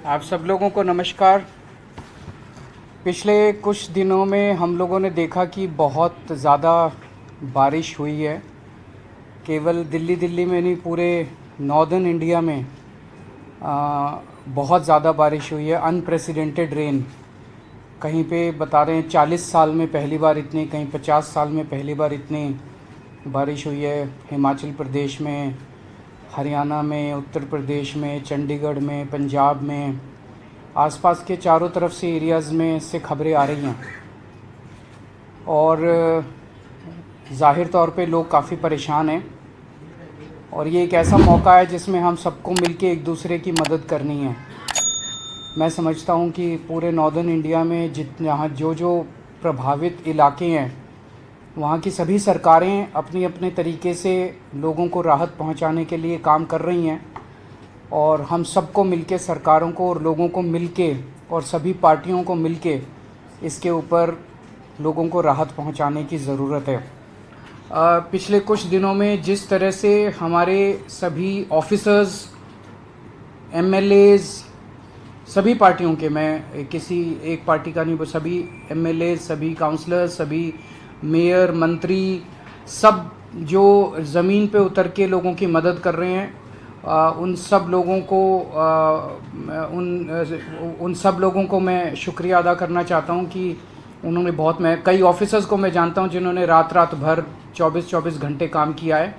आप सब लोगों को नमस्कार। पिछले कुछ दिनों में हम लोगों ने देखा कि बहुत ज़्यादा बारिश हुई है। केवल दिल्ली में नहीं, पूरे नॉर्दर्न इंडिया में बहुत ज़्यादा बारिश हुई है। अनप्रेसिडेंटेड रेन, कहीं पे बता रहे हैं 40 साल में पहली बार इतनी, कहीं 50 साल में पहली बार इतनी बारिश हुई है। हिमाचल प्रदेश में, हरियाणा में, उत्तर प्रदेश में, चंडीगढ़ में, पंजाब में, आसपास के चारों तरफ से एरियाज़ में से खबरें आ रही हैं। और ज़ाहिर तौर पे लोग काफ़ी परेशान हैं और ये एक ऐसा मौका है जिसमें हम सबको मिलके एक दूसरे की मदद करनी है। मैं समझता हूँ कि पूरे नॉर्दर्न इंडिया में जहाँ जो प्रभावित इलाके हैं, वहाँ की सभी सरकारें अपनी अपने तरीके से लोगों को राहत पहुँचाने के लिए काम कर रही हैं। और हम सबको मिलके, सरकारों को और लोगों को मिलके और सभी पार्टियों को मिलके इसके ऊपर लोगों को राहत पहुंचाने की ज़रूरत है। पिछले कुछ दिनों में जिस तरह से हमारे सभी ऑफिसर्स, एमएलएज, सभी पार्टियों के, मैं किसी एक पार्टी का नहीं, सभी एमएलए, सभी काउंसलर्स, सभी मेयर, मंत्री, सब जो ज़मीन पे उतर के लोगों की मदद कर रहे हैं, उन सब लोगों को मैं शुक्रिया अदा करना चाहता हूं कि उन्होंने मैं कई ऑफिसर्स को मैं जानता हूं जिन्होंने रात भर 24-24 घंटे काम किया है।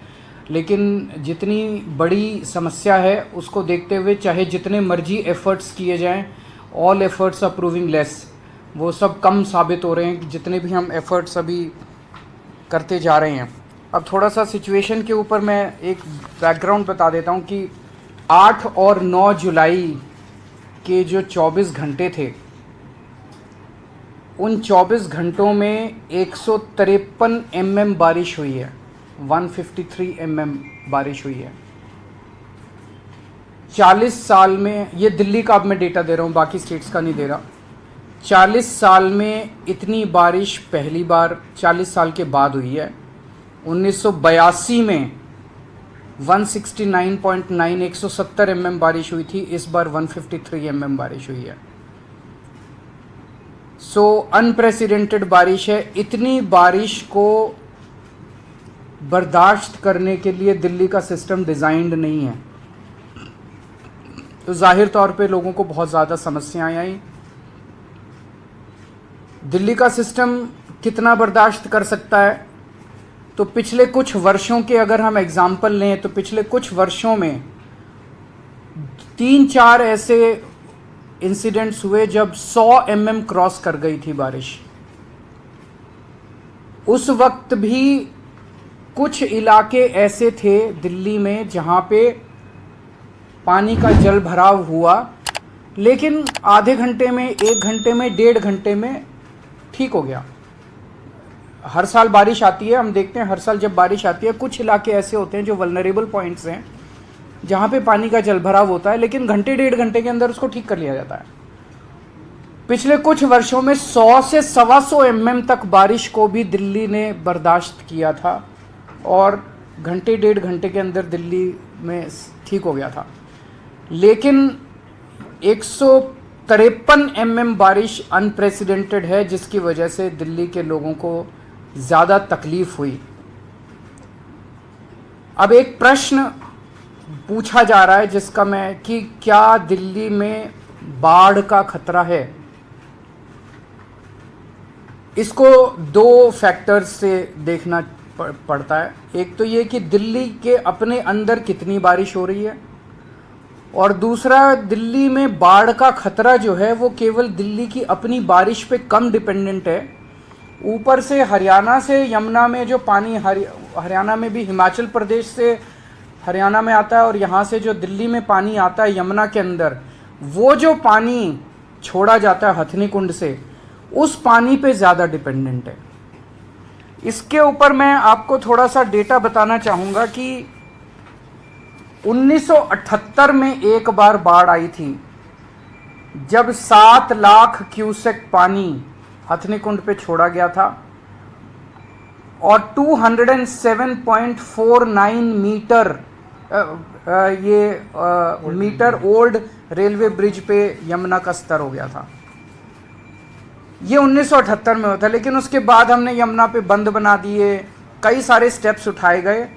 लेकिन जितनी बड़ी समस्या है उसको देखते हुए चाहे जितने मर्जी एफ़र्ट्स किए जाएं, all efforts are proving less, वो सब कम साबित हो रहे हैं कि जितने भी हम एफ़र्ट्स अभी करते जा रहे हैं। अब थोड़ा सा सिचुएशन के ऊपर मैं एक बैकग्राउंड बता देता हूं कि 8 और 9 जुलाई के जो 24 घंटे थे, उन 24 घंटों में 153 mm बारिश हुई है, 153 mm बारिश हुई है। 40 साल में, ये दिल्ली का अब मैं डेटा दे रहा हूँ, बाकी स्टेट्स का नहीं दे रहा। 40 साल में इतनी बारिश पहली बार 40 साल के बाद हुई है। 1982 में 169.9 170 mm बारिश हुई थी, इस बार 153 mm बारिश हुई है। सो अनप्रेसिडेंटेड बारिश है। इतनी बारिश को बर्दाश्त करने के लिए दिल्ली का सिस्टम डिज़ाइंड नहीं है, तो जाहिर तौर पे लोगों को बहुत ज़्यादा समस्याएं आई। दिल्ली का सिस्टम कितना बर्दाश्त कर सकता है? तो पिछले कुछ वर्षों के अगर हम एग्जाम्पल लें तो पिछले कुछ वर्षों में 3-4 ऐसे इंसिडेंट्स हुए जब 100 mm क्रॉस कर गई थी बारिश। उस वक्त भी कुछ इलाके ऐसे थे दिल्ली में जहां पे पानी का जल भराव हुआ, लेकिन आधे घंटे में, 1 घंटे में, 1.5 घंटे में ठीक हो गया। हर साल बारिश आती है, हम देखते हैं हर साल जब बारिश आती है कुछ इलाके ऐसे होते हैं जो वल्नरेबल पॉइंट्स हैं जहां पे पानी का जलभराव होता है, लेकिन घंटे 1.5 घंटे के अंदर उसको ठीक कर लिया जाता है। पिछले कुछ वर्षों में 100 से 125 mm तक बारिश को भी दिल्ली ने बर्दाश्त किया था और घंटे 1.5 घंटे के अंदर दिल्ली में ठीक हो गया था। लेकिन 153 mm बारिश अनप्रेसिडेंटेड है, जिसकी वजह से दिल्ली के लोगों को ज़्यादा तकलीफ हुई। अब एक प्रश्न पूछा जा रहा है जिसका मैं, कि क्या दिल्ली में बाढ़ का खतरा है? इसको 2 फैक्टर्स से देखना पड़ता है। एक तो ये कि दिल्ली के अपने अंदर कितनी बारिश हो रही है, और दूसरा दिल्ली में बाढ़ का खतरा जो है वो केवल दिल्ली की अपनी बारिश पे कम डिपेंडेंट है। ऊपर से हरियाणा से यमुना में जो पानी, हरियाणा में भी हिमाचल प्रदेश से हरियाणा में आता है, और यहाँ से जो दिल्ली में पानी आता है यमुना के अंदर, वो जो पानी छोड़ा जाता है हथनी कुंड से, उस पानी पे ज़्यादा डिपेंडेंट है। इसके ऊपर मैं आपको थोड़ा सा डेटा बताना चाहूँगा कि 1978 में एक बार बाढ़ आई थी जब 7 लाख क्यूसेक पानी हथनी कुंड पे छोड़ा गया था और 207.49 meter meter old railway bridge पे यमुना का स्तर हो गया था। ये 1978 में होता, लेकिन उसके बाद हमने यमुना पे बंद बना दिए, कई सारे स्टेप्स उठाए गए।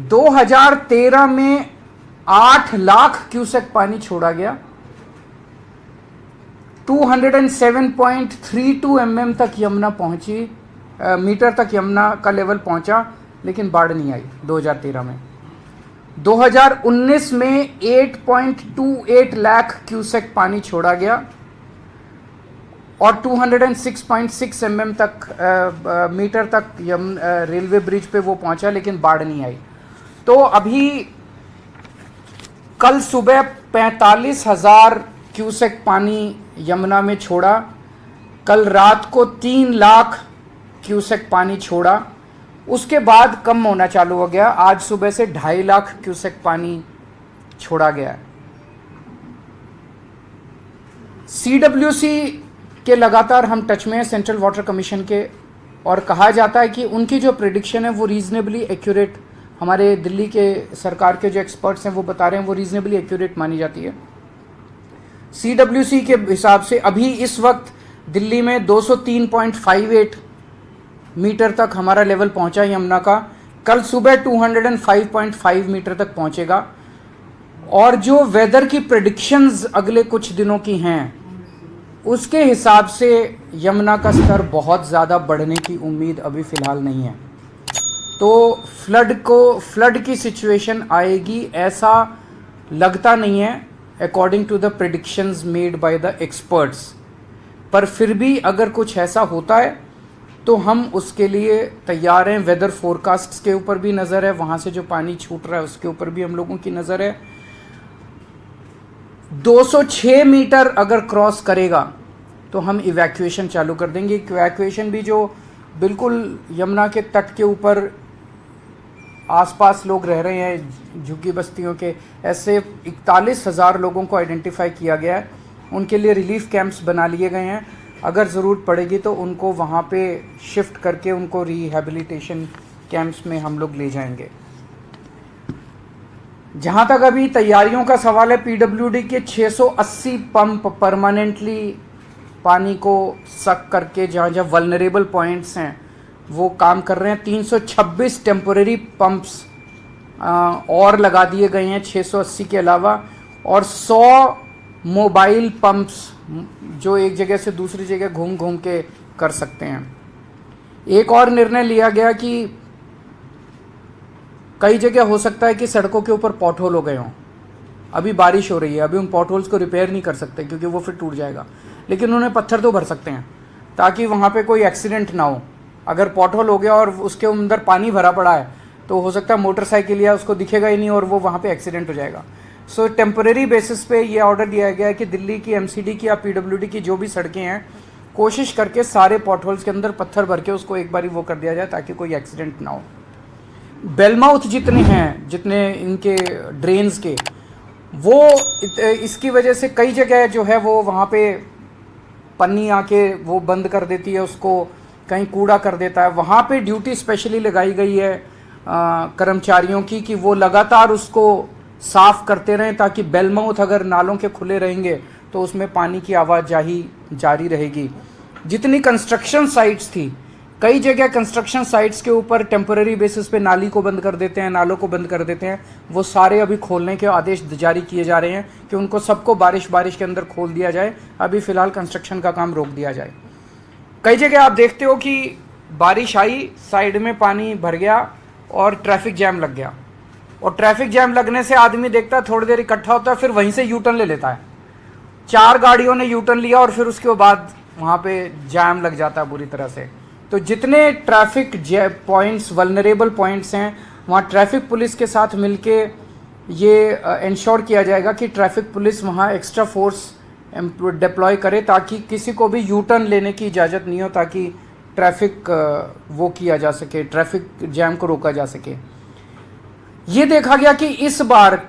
2013 में 8 लाख क्यूसेक पानी छोड़ा गया, 207.32 mm तक यमुना पहुंची, मीटर तक यमुना का लेवल पहुंचा, लेकिन बाढ़ नहीं आई 2013 में। 2019 में 8.28 लाख क्यूसेक पानी छोड़ा गया और 206.6 mm तक मीटर तक रेलवे ब्रिज पे वो पहुंचा, लेकिन बाढ़ नहीं आई। तो अभी कल सुबह 45,000 क्यूसेक पानी यमुना में छोड़ा, कल रात को 3 लाख क्यूसेक पानी छोड़ा, उसके बाद कम होना चालू हो गया। आज सुबह से 2.5 लाख क्यूसेक पानी छोड़ा गया। CWC के लगातार हम टच में हैं, सेंट्रल वाटर कमीशन के, और कहा जाता है कि उनकी जो प्रेडिक्शन है वो रीजनेबली एक्यूरेट, हमारे दिल्ली के सरकार के जो एक्सपर्ट्स हैं वो बता रहे हैं वो रीजनेबली एक्यूरेट मानी जाती है। CWC के हिसाब से अभी इस वक्त दिल्ली में 203.58 मीटर तक हमारा लेवल पहुंचा यमुना का, कल सुबह 205.5 मीटर तक पहुंचेगा। और जो वेदर की प्रेडिक्शंस अगले कुछ दिनों की हैं उसके हिसाब से यमुना का स्तर बहुत ज़्यादा बढ़ने की उम्मीद अभी फ़िलहाल नहीं है। तो फ्लड की सिचुएशन आएगी ऐसा लगता नहीं है according to the predictions made by the experts. पर फिर भी अगर कुछ ऐसा होता है तो हम उसके लिए तैयार हैं। वेदर फोरकास्ट्स के ऊपर भी नज़र है, वहाँ से जो पानी छूट रहा है उसके ऊपर भी हम लोगों की नज़र है। 206 मीटर अगर क्रॉस करेगा तो हम इवैक्यूएशन चालू कर देंगे। इवैक्यूएशन भी जो बिल्कुल यमुना के तट के ऊपर आसपास लोग रह रहे हैं झुग्गी बस्तियों के, ऐसे 41,000 लोगों को आइडेंटिफाई किया गया है। उनके लिए रिलीफ कैंप्स बना लिए गए हैं। अगर ज़रूरत पड़ेगी तो उनको वहाँ पे शिफ्ट करके उनको रिहैबिलिटेशन कैंप्स में हम लोग ले जाएंगे। जहाँ तक अभी तैयारियों का सवाल है, PWD के 680 पंप परमानेंटली पानी को सक करके जहाँ जहाँ वल्नरेबल पॉइंट्स हैं वो काम कर रहे हैं। 326 टेम्पोरेरी पंप्स और लगा दिए गए हैं 680 के अलावा, और 100 मोबाइल पंप्स जो एक जगह से दूसरी जगह घूम घूम के कर सकते हैं। एक और निर्णय लिया गया कि कई जगह हो सकता है कि सड़कों के ऊपर पॉट होल हो गए हों। अभी बारिश हो रही है, अभी उन पॉट होल्स को रिपेयर नहीं कर सकते क्योंकि वो फिर टूट जाएगा, लेकिन उन्हें पत्थर तो भर सकते हैं ताकि वहाँ पे कोई एक्सीडेंट ना हो। अगर पॉट होल हो गया और उसके अंदर पानी भरा पड़ा है तो हो सकता है मोटरसाइकिल या उसको दिखेगा ही नहीं और वो वहाँ पे एक्सीडेंट हो जाएगा। सो टेम्परेरी बेसिस पे ये ऑर्डर दिया गया है कि दिल्ली की MCD की या PWD की जो भी सड़कें हैं, कोशिश करके सारे पॉट होल्स के अंदर पत्थर भर के उसको एक बारी वो कर दिया जाए ताकि कोई एक्सीडेंट ना हो। बेलमाउथ जितने हैं, जितने इनके ड्रेन्स के, वो इसकी वजह से कई जगह जो है वो वहाँ पे पन्नी आके वो बंद कर देती है, उसको कहीं कूड़ा कर देता है। वहाँ पे ड्यूटी स्पेशली लगाई गई है कर्मचारियों की कि वो लगातार उसको साफ़ करते रहें ताकि बेलमाउथ अगर नालों के खुले रहेंगे तो उसमें पानी की आवाजाही जारी रहेगी। जितनी कंस्ट्रक्शन साइट्स थी, कई जगह कंस्ट्रक्शन साइट्स के ऊपर टेम्परेरी बेसिस पे नाली को बंद कर देते हैं, नालों को बंद कर देते हैं, वो सारे अभी खोलने के आदेश जारी किए जा रहे हैं कि उनको सबको बारिश के अंदर खोल दिया जाए। अभी फ़िलहाल कंस्ट्रक्शन का काम रोक दिया जाए। कई जगह आप देखते हो कि बारिश आई, साइड में पानी भर गया और ट्रैफिक जैम लग गया, और ट्रैफिक जैम लगने से आदमी देखता है थोड़ी देर इकट्ठा होता है, फिर वहीं से यू टर्न ले लेता है। 4 गाड़ियों ने यू टर्न लिया और फिर उसके बाद वहाँ पे जैम लग जाता है बुरी तरह से। तो जितने ट्रैफिक पॉइंट्स, वल्नरेबल पॉइंट्स हैं, वहाँ ट्रैफिक पुलिस के साथ मिलके ये इंश्योर किया जाएगा कि ट्रैफिक पुलिस वहाँ एक्स्ट्रा फोर्स डिप्लॉय करे ताकि किसी को भी यू टर्न लेने की इजाज़त नहीं हो, ताकि ट्रैफिक वो किया जा सके, ट्रैफिक जैम को रोका जा सके। ये देखा गया कि इस बार,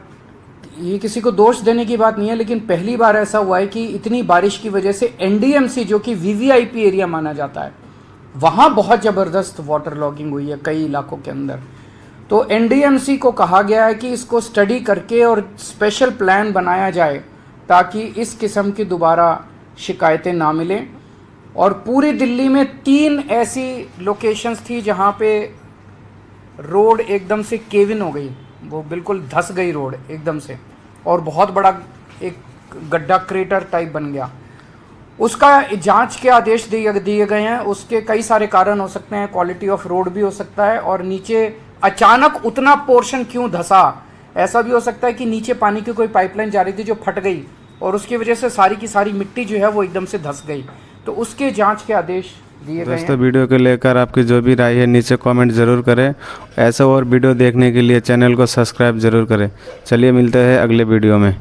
ये किसी को दोष देने की बात नहीं है, लेकिन पहली बार ऐसा हुआ है कि इतनी बारिश की वजह से NDMC जो कि VVIP एरिया माना जाता है, वहाँ बहुत ज़बरदस्त वाटर लॉगिंग हुई है कई इलाकों के अंदर। तो एनडीएमसी को कहा गया है कि इसको स्टडी करके और स्पेशल प्लान बनाया जाए ताकि इस किस्म की दोबारा शिकायतें ना मिलें। और पूरी दिल्ली में 3 ऐसी लोकेशंस थी जहां पे रोड एकदम से केव इन हो गई, वो बिल्कुल धंस गई रोड एकदम से, और बहुत बड़ा एक गड्ढा क्रेटर टाइप बन गया। उसका जांच के आदेश दिए गए हैं। उसके कई सारे कारण हो सकते हैं, क्वालिटी ऑफ रोड भी हो सकता है, और नीचे अचानक उतना पोर्शन क्यों धंसा, ऐसा भी हो सकता है कि नीचे पानी की कोई पाइपलाइन जा रही थी जो फट गई और उसकी वजह से सारी की सारी मिट्टी जो है वो एकदम से धंस गई। तो उसके जांच के आदेश दिए गए हैं। दोस्तों, वीडियो को लेकर आपकी जो भी राय है नीचे कमेंट ज़रूर करें। ऐसे और वीडियो देखने के लिए चैनल को सब्सक्राइब ज़रूर करें। चलिए मिलते हैं अगले वीडियो में।